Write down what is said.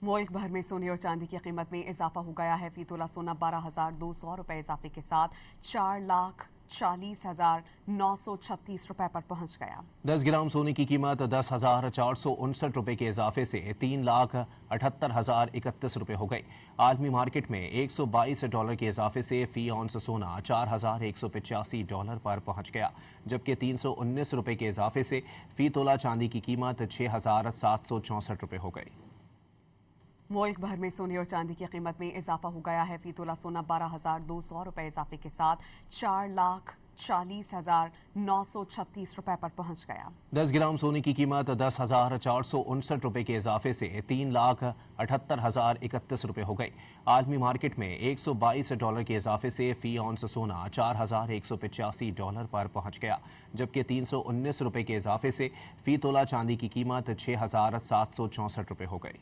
मुल्क भर में सोने और चांदी की कीमत में इजाफा हो गया है। फी तोला सोना 12,200 रुपए इजाफे के साथ 4,40,936 रुपए पर पहुंच गया। 10 ग्राम सोने की कीमत 10,459 रुपए के इजाफे से 3,78,031 रुपए हो गई। आलमी मार्केट में $122 के इजाफे से फी औंस सोना $4,185 पर पहुंच गया, जबकि 319 रुपए के इजाफे से फी तोला चांदी की कीमत 6,764 रुपए हो गई। मुल्क भर में सोने और चांदी की कीमत में इजाफा हो गया है। फी तोला सोना 12,200 रुपए इजाफे के साथ 4,40,936 रुपए पर पहुंच गया। 10 ग्राम सोने की कीमत 10,459 रुपए के इजाफे से 3,78,031 रुपए हो गई। आलमी मार्केट में $122 के इजाफे से फी औंस सोना $4,185 पर पहुंच गया, जबकि 319 रुपए के इजाफे से फी तोला चांदी की कीमत 6,764 रुपए हो गई।